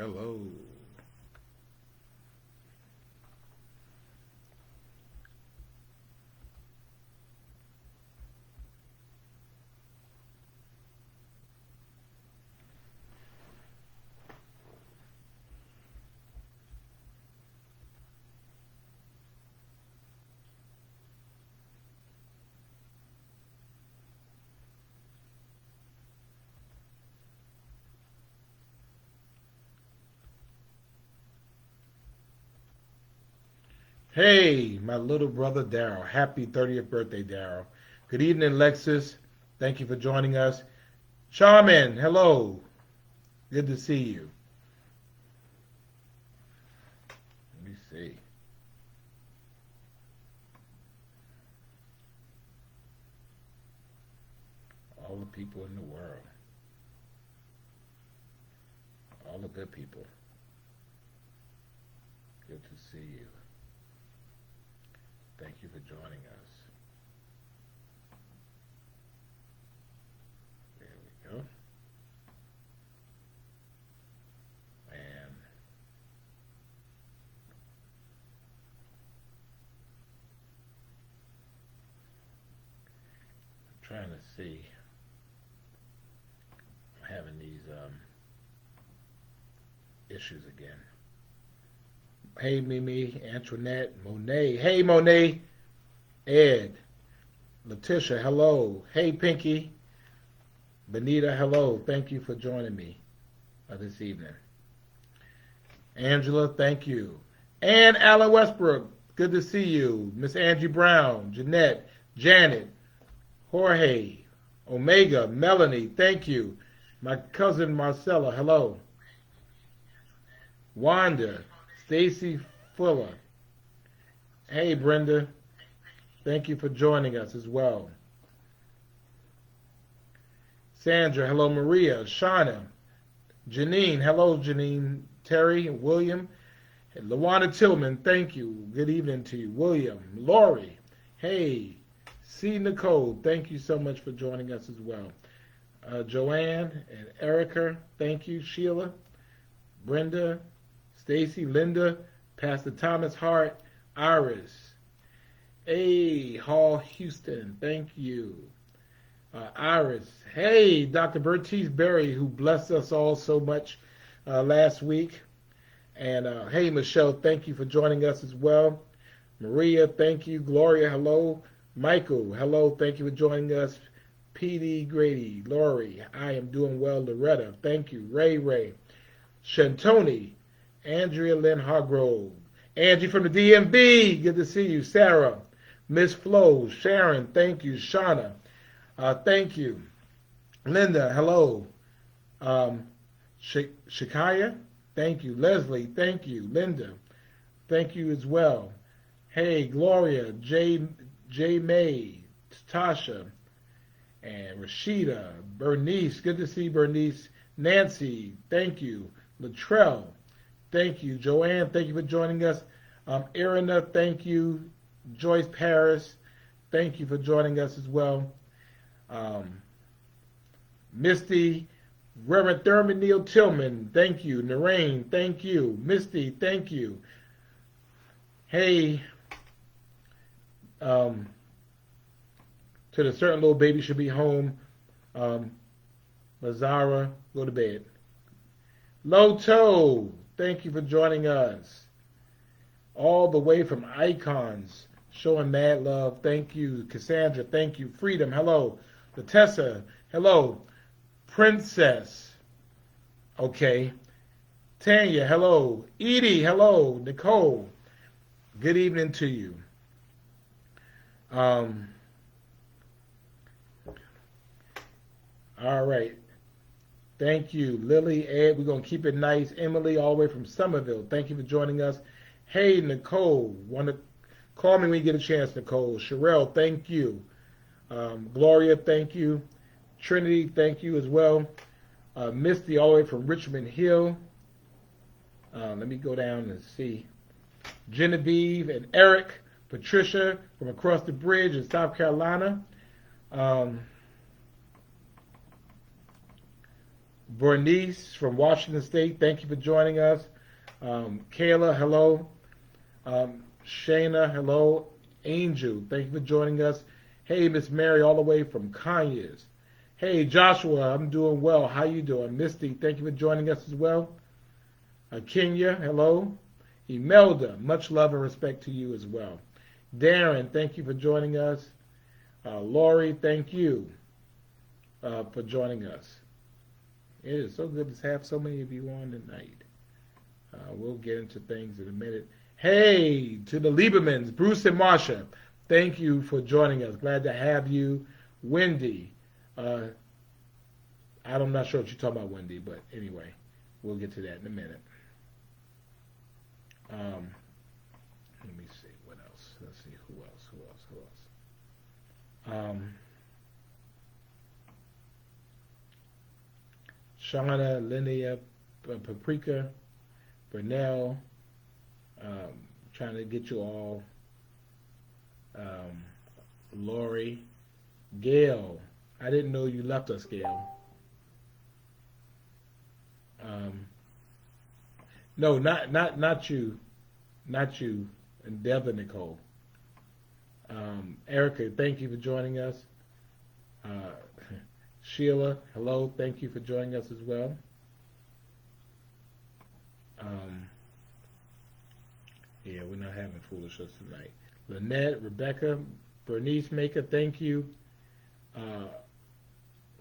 hello. Hey, my little brother Daryl. Happy 30th birthday, Daryl. Good evening, Lexus. Thank you for joining us. Charmin, hello. Good to see you. Let me see. All the people in the world. All the good people. Good to see you. Thank you for joining us. There we go. And I'm trying to see. I'm having these issues again. Hey, Mimi, Antoinette, Monet. Hey, Monet. Ed, Letitia, hello. Hey, Pinky. Benita, hello. Thank you for joining me this evening. Angela, thank you. And Alan Westbrook, good to see you. Miss Angie Brown, Jeanette, Janet, Jorge, Omega, Melanie, thank you. My cousin Marcella, hello. Wanda, Stacy Fuller. Hey, Brenda. Thank you for joining us as well. Sandra, hello, Maria. Shauna, Janine, hello, Janine. Terry, William. Lawana Tillman, thank you. Good evening to you. William, Lori, hey. C. Nicole, thank you so much for joining us as well. Joanne and Erica, thank you. Sheila, Brenda, Stacy, Linda, Pastor Thomas Hart, Iris, hey, Hall Houston, thank you. Iris, hey, Dr. Bertice Berry, who blessed us all so much last week. And hey, Michelle, thank you for joining us as well. Maria, thank you. Gloria, hello. Michael, hello, thank you for joining us. P.D. Grady, Lori, I am doing well. Loretta, thank you. Ray, Shantoni, Andrea Lynn Hargrove, Angie from the DMV, good to see you. Sarah, Miss Flo, Sharon, thank you. Shauna, thank you. Linda, hello. Shikaya, thank you. Leslie, thank you. Linda, thank you as well. Hey, Gloria, J. May, Tasha, and Rashida, Bernice, good to see Bernice. Nancy, thank you. Latrell, thank you. Joanne, thank you for joining us. Irina, thank you. Joyce Paris, thank you for joining us as well. Misty, Reverend Thurman Neal Tillman, thank you. Narain, thank you. Misty, thank you. Hey, to the certain little baby should be home. Lazara, go to bed. Loto, thank you for joining us. All the way from Icons, showing mad love. Thank you. Cassandra, thank you. Freedom, hello. Latessa, hello. Princess, okay. Tanya, hello. Edie, hello. Nicole, good evening to you. All right. Thank you. Lily, Ed, we're going to keep it nice. Emily, all the way from Somerville, thank you for joining us. Hey, Nicole, want to call me when you get a chance, Nicole. Sherelle, thank you. Gloria, thank you. Trinity, thank you as well. Misty, all the way from Richmond Hill. Let me go down and see. Genevieve and Eric, Patricia from across the bridge in South Carolina. Bernice from Washington State, thank you for joining us. Kayla, hello. Shayna, hello. Angel, thank you for joining us. Hey, Miss Mary, all the way from Conyers. Hey, Joshua, I'm doing well. How you doing? Misty, thank you for joining us as well. Kenya, hello. Imelda, much love and respect to you as well. Darren, thank you for joining us. Lori, thank you for joining us. It is so good to have so many of you on tonight. We'll get into things in a minute. Hey, to the Liebermans, Bruce and Marsha, thank you for joining us. Glad to have you. Wendy, I'm not sure what you're talking about, Wendy, but anyway, we'll get to that in a minute. Let me see, what else? Let's see, who else? Shauna, Linnea, Paprika, Burnell, trying to get you all. Lori, Gail, I didn't know you left us, Gail. No, not you, and Devin Nicole. Erica, thank you for joining us. Sheila, hello, thank you for joining us as well. Yeah, we're not having foolishness tonight. Lynette, Rebecca, Bernice Maker, thank you.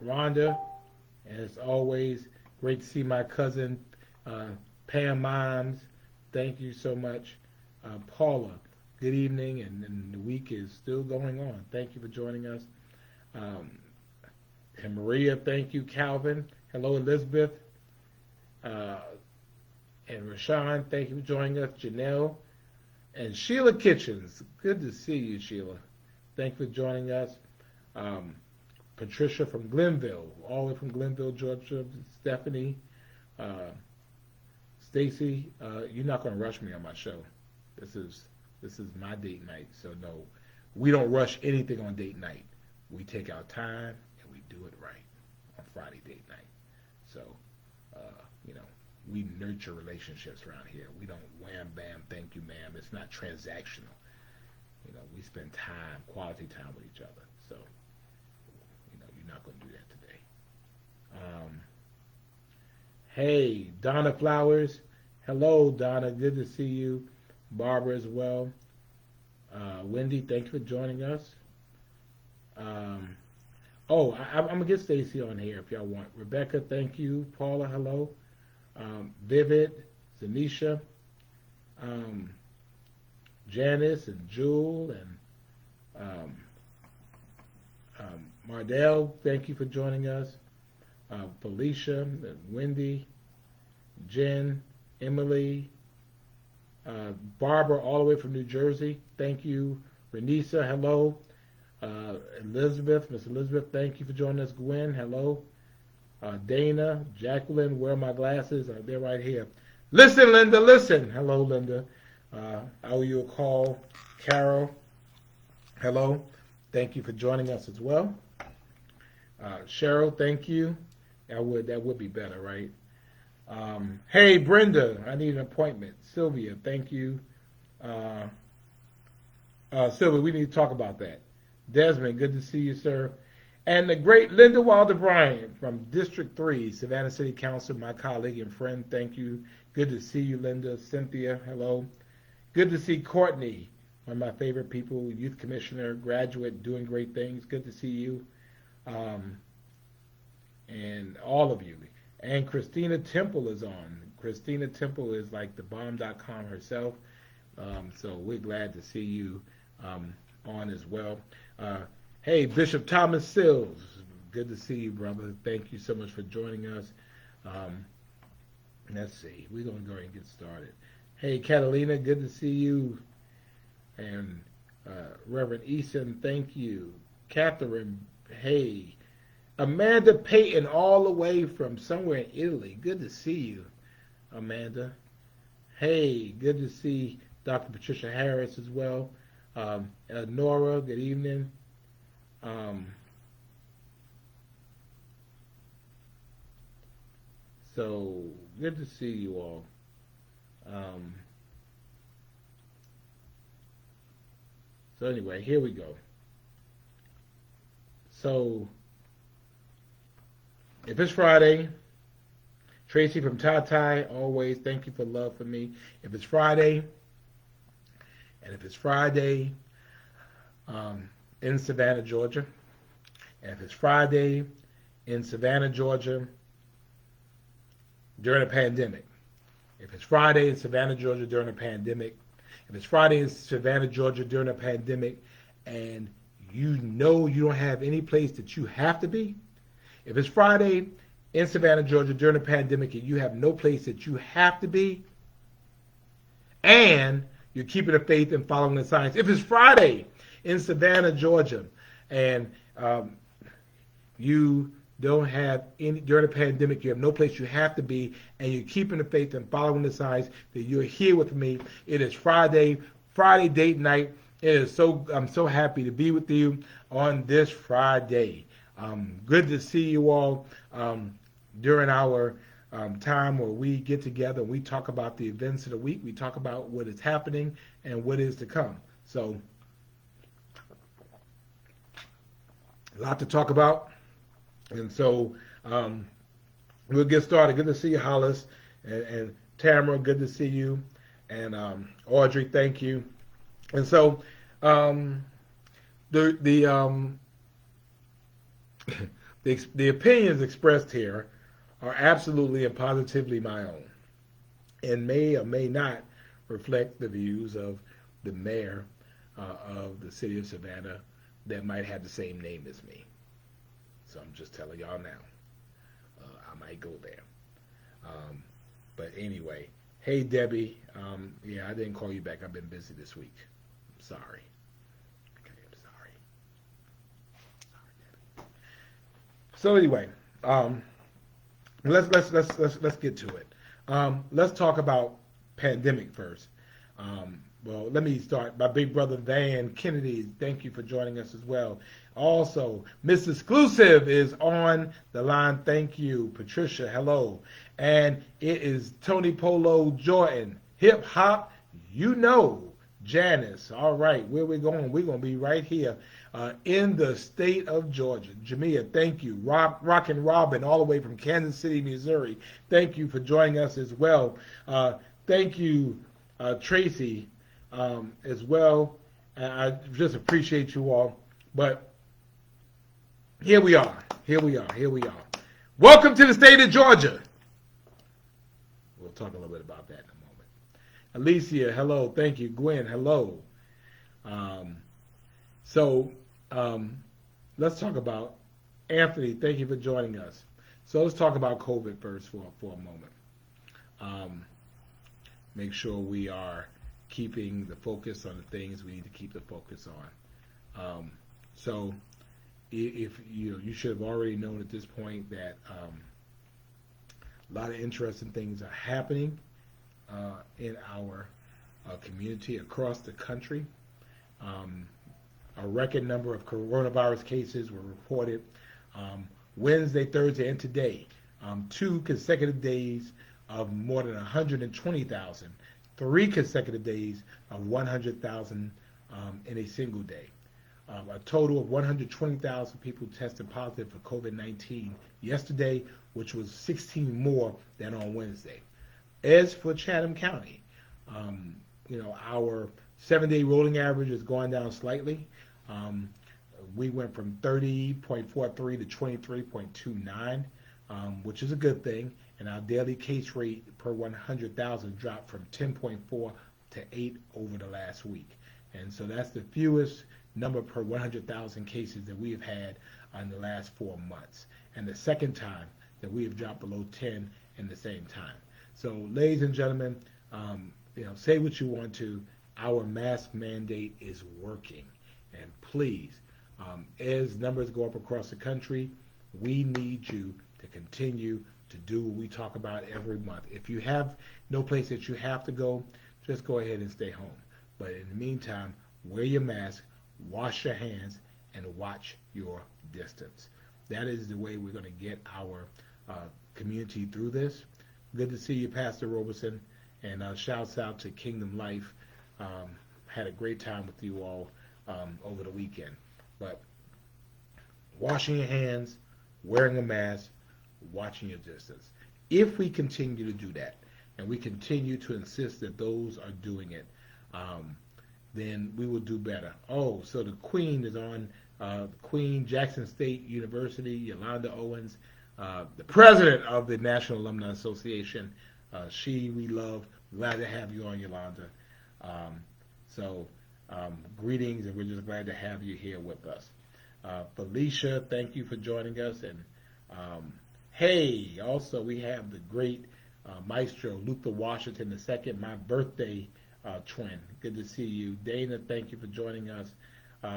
Rhonda, as always, great to see my cousin Pam Mimes. Thank you so much. Paula, good evening, and the week is still going on. Thank you for joining us. And Maria, thank you. Calvin, hello, Elizabeth. And Rashawn, thank you for joining us. Janelle and Sheila Kitchens, good to see you, Sheila. Thank you for joining us. Patricia from Glenville, all the way from Glenville, Georgia. Stephanie, Stacy, you're not going to rush me on my show. This is my date night, so no, we don't rush anything on date night. We take our time and we do it right on Friday date night. So, we nurture relationships around here. We don't wham, bam, thank you, ma'am. It's not transactional. We spend time, quality time with each other. So, you're not going to do that today. Hey, Donna Flowers. Hello, Donna. Good to see you. Barbara as well. Wendy, thanks for joining us. I'm going to get Stacy on here if y'all want. Rebecca, thank you. Paula, hello. Vivid, Zanisha, Janice and Jewel and Mardell, thank you for joining us. Felicia, and Wendy, Jen, Emily, Barbara, all the way from New Jersey, thank you. Renisa, hello. Elizabeth, Miss Elizabeth, thank you for joining us. Gwen, hello. Dana, Jacqueline, where are my glasses? They're right here. Listen, Linda, listen. Hello, Linda. I owe you a call. Carol, hello. Thank you for joining us as well. Cheryl, thank you. That would be better, right? Hey, Brenda, I need an appointment. Sylvia, thank you. Sylvia, we need to talk about that. Desmond, good to see you, sir. And the great Linda Wilder Bryant from District 3, Savannah City Council, my colleague and friend, thank you. Good to see you, Linda. Cynthia, hello. Good to see Courtney, one of my favorite people, youth commissioner, graduate, doing great things. Good to see you. And all of you. And Christina Temple is on. Christina Temple is like the bomb.com herself. So we're glad to see you on as well. Hey, Bishop Thomas Sills, good to see you, brother. Thank you so much for joining us. Let's see, we're going to go ahead and get started. Hey, Catalina, good to see you. And Reverend Eason, thank you. Catherine, hey. Amanda Payton, all the way from somewhere in Italy. Good to see you, Amanda. Hey, good to see Dr. Patricia Harris as well. Nora, good evening. So good to see you all. Um, so anyway, here we go. So if it's Friday, Tracy from Tata, always thank you for love for me. If it's Friday, and if it's Friday in Savannah, Georgia, and if it's Friday in Savannah, Georgia during a pandemic, if it's Friday in Savannah, Georgia during a pandemic, if it's Friday in Savannah, Georgia during a pandemic, and you know you don't have any place that you have to be, if it's Friday in Savannah, Georgia during a pandemic and you have no place that you have to be, and you're keeping the faith and following the science, if it's Friday in Savannah, Georgia, and you don't have any, during the pandemic, you have no place you have to be, and you're keeping the faith and following the signs, that you're here with me. It is Friday date night. I'm so happy to be with you on this Friday. Good to see you all during our time where we get together and we talk about the events of the week. We talk about what is happening and what is to come. So, a lot to talk about. And so we'll get started. Good to see you, Hollis. And Tamara, good to see you. And Audrey, thank you. And so the opinions expressed here are absolutely and positively my own, and may or may not reflect the views of the mayor of the city of Savannah that might have the same name as me. So I'm just telling y'all now. I might go there. But anyway, hey Debbie, yeah, I didn't call you back. I've been busy this week. I'm sorry. Okay, I'm sorry. Sorry, Debbie. So anyway, let's get to it. Let's talk about pandemic first. Well, let me start. My big brother Van Kennedy, thank you for joining us as well. Also, Miss Exclusive is on the line. Thank you. Patricia, hello. And it is Tony Polo Jordan. Hip hop, you know. Janice, all right. Where we going? We're going to be right here in the state of Georgia. Jamia, thank you. Rockin' Robin, all the way from Kansas City, Missouri. Thank you for joining us as well. Thank you, Tracy, as well. I just appreciate you all. But here we are. Here we are. Here we are. Welcome to the state of Georgia. We'll talk a little bit about that in a moment. Alicia, hello. Thank you. Gwen, hello. Let's talk about Anthony. Thank you for joining us. So let's talk about COVID first for a moment. Make sure we are keeping the focus on the things we need to keep the focus on. So if you should have already known at this point that a lot of interesting things are happening in our community across the country. A record number of coronavirus cases were reported Wednesday, Thursday, and today. 2 consecutive days of more than 120,000. 3 consecutive days of 100,000 in a single day. A total of 120,000 people tested positive for COVID-19 yesterday, which was 16 more than on Wednesday. As for Chatham County, our 7-day rolling average has gone down slightly. We went from 30.43 to 23.29, which is a good thing. And our daily case rate per 100,000 dropped from 10.4 to 8 over the last week. And so that's the fewest number per 100,000 cases that we have had in the last 4 months. And the second time that we have dropped below 10 in the same time. So ladies and gentlemen, say what you want to, our mask mandate is working. And please, as numbers go up across the country, we need you to continue to do what we talk about every month. If you have no place that you have to go, just go ahead and stay home. But in the meantime, wear your mask, wash your hands, and watch your distance. That is the way we're going to get our community through this. Good to see you, Pastor Roberson, and shouts out to Kingdom Life. Had a great time with you all over the weekend. But washing your hands, wearing a mask, watching your distance. If we continue to do that, and we continue to insist that those are doing it, then we will do better. Oh, so the Queen is on, Queen, Jackson State University, Yolanda Owens, the president of the National Alumni Association. We love. Glad to have you on, Yolanda. So greetings, and we're just glad to have you here with us. Felicia, thank you for joining us. And hey, also we have the great Maestro Luther Washington II, my birthday twin. Good to see you. Dana, thank you for joining us.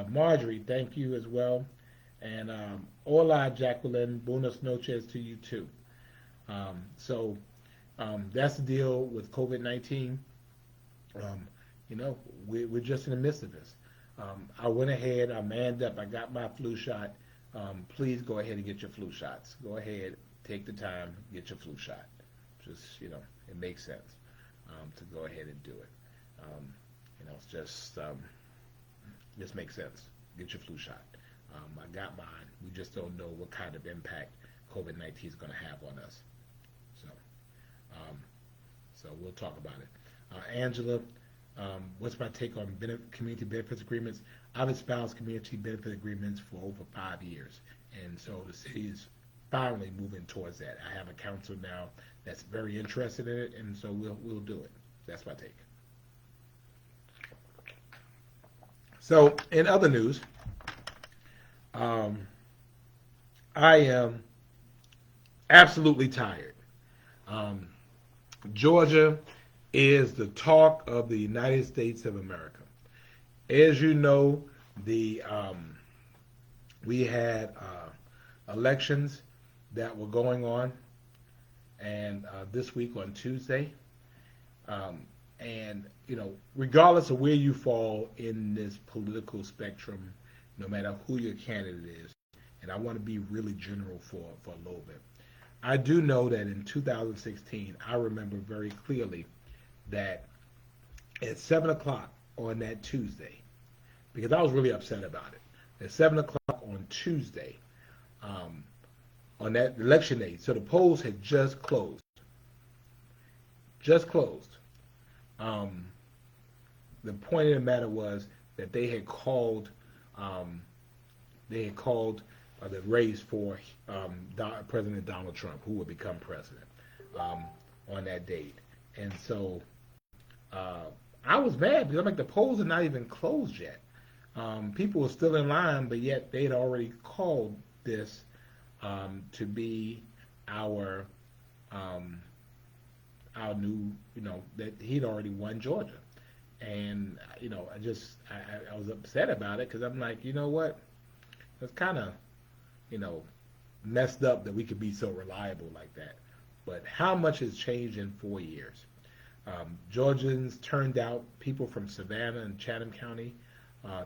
Marjorie, thank you as well. And hola, Jacqueline, buenas noches to you too. So that's the deal with COVID-19. We're just in the midst of this. I went ahead, I manned up, I got my flu shot. Please go ahead and get your flu shots. Go ahead, take the time, get your flu shot. Just, it makes sense to go ahead and do it. It's just makes sense. Get your flu shot. I got mine. We just don't know what kind of impact COVID-19 is going to have on us. So we'll talk about it. Angela, what's my take on community benefits agreements? I've espoused community benefit agreements for over 5 years, and so the city is finally moving towards that. I have a council now that's very interested in it, and so we'll do it. That's my take. So, in other news, I am absolutely tired. Georgia is the talk of the United States of America. As you know, we had elections that were going on, and this week on Tuesday, and regardless of where you fall in this political spectrum, no matter who your candidate is, and I want to be really general for a little bit. I do know that in 2016, I remember very clearly that at 7 o'clock on that Tuesday, because I was really upset about it, at 7 o'clock on Tuesday, on that election day, so the polls had just closed. Just closed. The point of the matter was that they had called the race for President Donald Trump, who would become president, on that date. And so I was mad because I'm like, the polls are not even closed yet. People were still in line, but yet they had already called this to be our new, that he'd already won Georgia. And, I was upset about it because I'm like, you know what? It's kind of, messed up that we could be so reliable like that. But how much has changed in 4 years? Georgians turned out, people from Savannah and Chatham County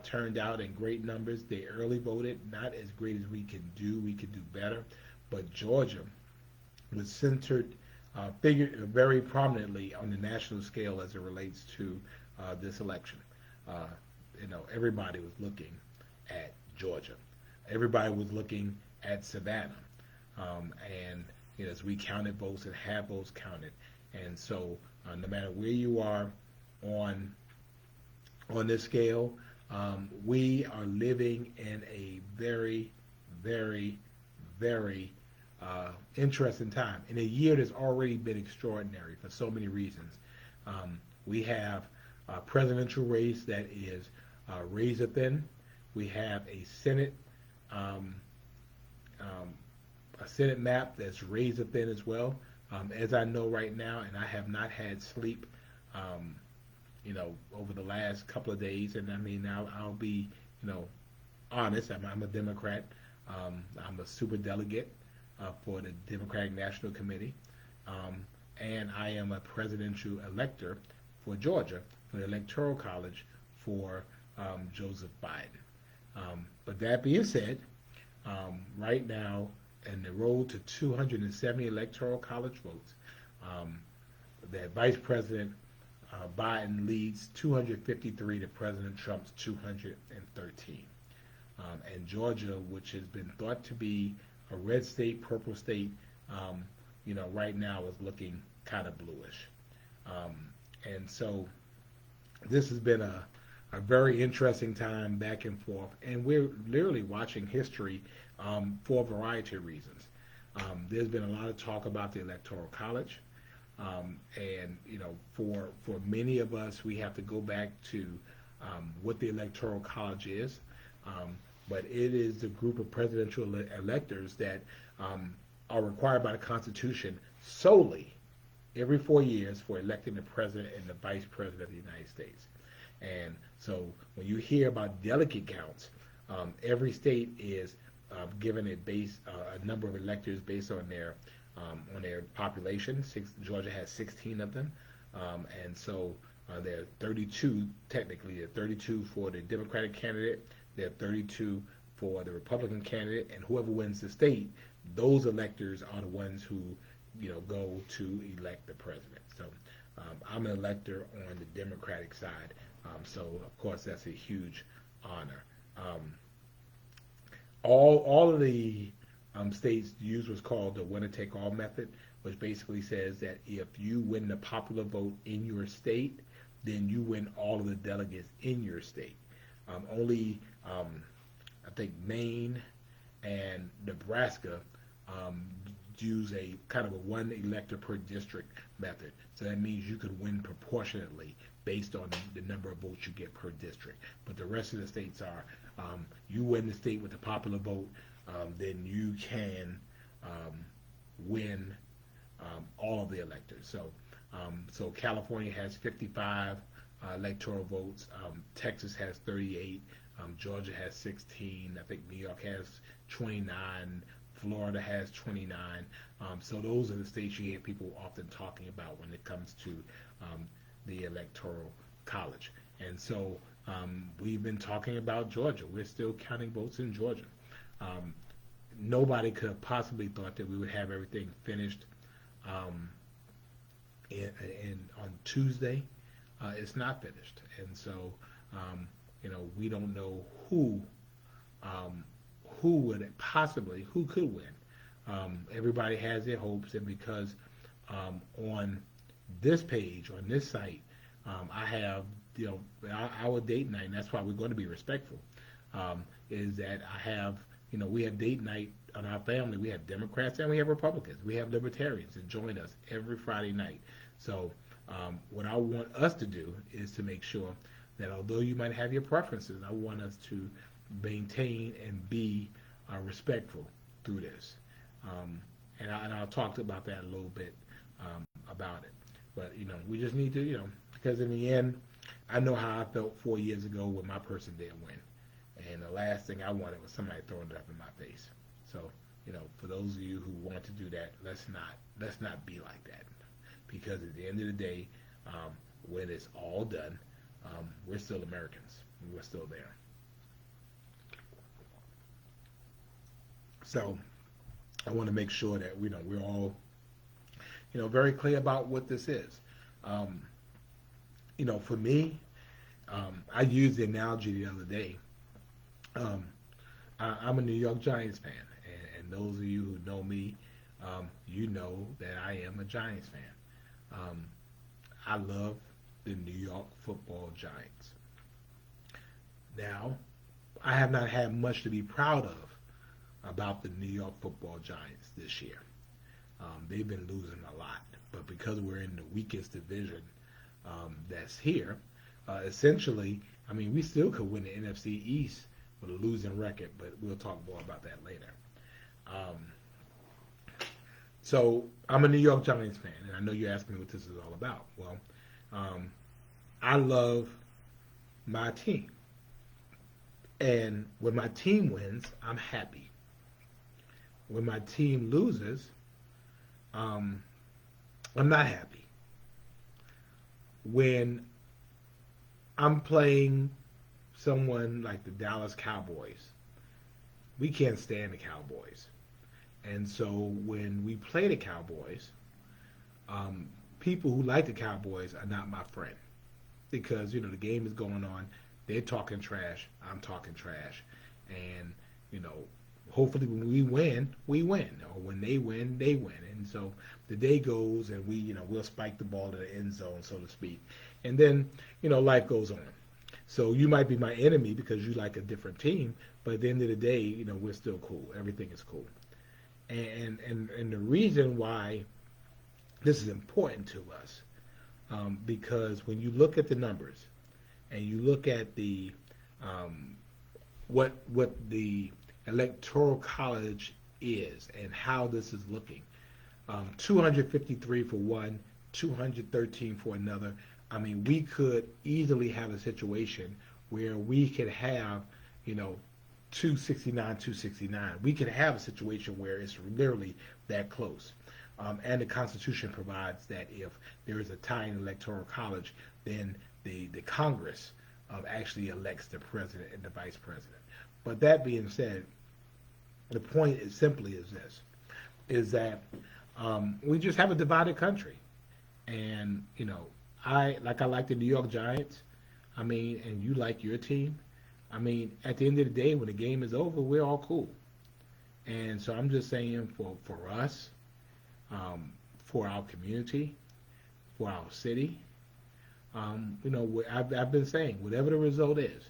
turned out in great numbers. They early voted, not as great as we could do. We could do better. But Georgia was centered, figured very prominently on the national scale as it relates to this election. Everybody was looking at Georgia. Everybody was looking at Savannah. And as we counted votes and have votes counted. And so no matter where you are on this scale, we are living in a very, very, very interesting time. In a year that's already been extraordinary for so many reasons. We have a presidential race that is razor thin. We have a Senate map that's razor thin as well. As I know right now, and I have not had sleep, over the last couple of days. And I mean, I'll be, honest. I'm a Democrat. I'm a super delegate for the Democratic National Committee, and I am a presidential elector for Georgia for the Electoral College for Joseph Biden. But that being said, right now and the road to 270 electoral college votes, um, that Vice President Biden leads 253 to President Trump's 213. And Georgia, which has been thought to be a red state, purple state, um, right now is looking kind of bluish. Um, and so this has been a very interesting time back and forth, and we're literally watching history for a variety of reasons. There's been a lot of talk about the Electoral College, and for many of us, we have to go back to what the Electoral College is. But it is the group of presidential electors that are required by the Constitution solely every 4 years for electing the president and the vice president of the United States. And so when you hear about delegate counts, every state is given a number of electors based on their population. Georgia has 16 of them, and so there are 32 technically. There are 32 for the Democratic candidate. There are 32 for the Republican candidate, and whoever wins the state, those electors are the ones who go to elect the president. So I'm an elector on the Democratic side. So of course that's a huge honor. All of the states use what's called the winner-take-all method, which basically says that if you win the popular vote in your state, then you win all of the delegates in your state. Only I think Maine and Nebraska use a kind of a one elector per district method. So that means you could win proportionately based on the number of votes you get per district. But the rest of the states are, you win the state with the popular vote, then you can win all of the electors. So California has 55 electoral votes. Texas has 38. Georgia has 16. I think New York has 29. Florida has 29. So those are the states you hear people often talking about when it comes to the Electoral College. And so we've been talking about Georgia. We're still counting votes in Georgia. Nobody could have possibly thought that we would have everything finished on Tuesday. It's not finished. And so, we don't know who could win. Everybody has their hopes, and because on this page, on this site, I have, our date night, and that's why we're going to be respectful, is that I have, we have date night on our family. We have Democrats and we have Republicans. We have Libertarians that join us every Friday night. So what I want us to do is to make sure that although you might have your preferences, I want us to maintain and be respectful through this. And I'll talk about that a little bit about it. But, we just need to, because in the end, I know how I felt 4 years ago when my person didn't win. And the last thing I wanted was somebody throwing it up in my face. So, for those of you who want to do that, let's not be like that. Because at the end of the day, when it's all done, we're still Americans. We're still there. So I want to make sure that we're all very clear about what this is. For me, I used the analogy the other day. I'm a New York Giants fan, and those of you who know me, you know that I am a Giants fan. I love the New York Football Giants. Now, I have not had much to be proud of about the New York Football Giants this year. They've been losing a lot, but because we're in the weakest division that's here, essentially, we still could win the NFC East with a losing record, but we'll talk more about that later. So I'm a New York Giants fan, and I know you're asking me what this is all about. Well, I love my team, and when my team wins, I'm happy. When my team loses, I'm not happy. When I'm playing someone like the Dallas Cowboys, we can't stand the Cowboys. And so when we play the Cowboys, um, people who like the Cowboys are not my friend because the game is going on. They're talking trash. I'm talking trash, and you know, hopefully when we win, or when they win. And so the day goes, and we'll spike the ball to the end zone, so to speak, and then life goes on. So you might be my enemy because you like a different team, but at the end of the day, we're still cool. Everything is cool. And the reason why this is important to us, because when you look at the numbers and you look at the um, what the electoral college is and how this is looking, 253 for one, 213 for another. I mean, we could easily have a situation where we could have, you know, 269, 269. We could have a situation where it's literally that close. And the Constitution provides that if there is a tie in the Electoral College, then the Congress actually elects the president and the vice president. But that being said, the point is simply is this, is that we just have a divided country. And, I like the New York Giants. I mean, and you like your team. I mean, at the end of the day, when the game is over, we're all cool. And so I'm just saying for us, for our community, for our city, I've been saying, whatever the result is,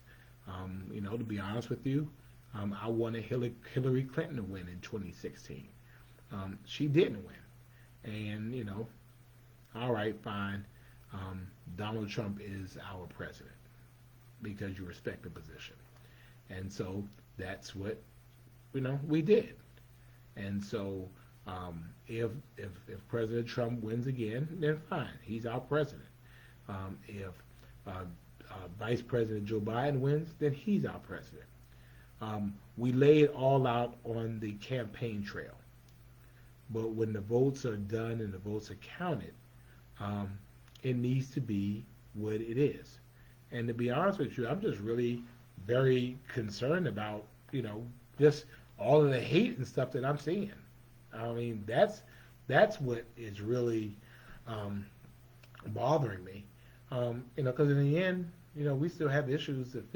to be honest with you, I wanted Hillary Clinton to win in 2016. She didn't win. And, all right, fine. Donald Trump is our president because you respect the position. And so that's what, we did. And so if President Trump wins again, then fine, he's our president. If Vice President Joe Biden wins, then he's our president. We lay it all out on the campaign trail. But when the votes are done and the votes are counted, it needs to be what it is. And to be honest with you, I'm just really very concerned about, just all of the hate and stuff that I'm seeing. I mean, that's what is really bothering me. Because in the end, we still have issues that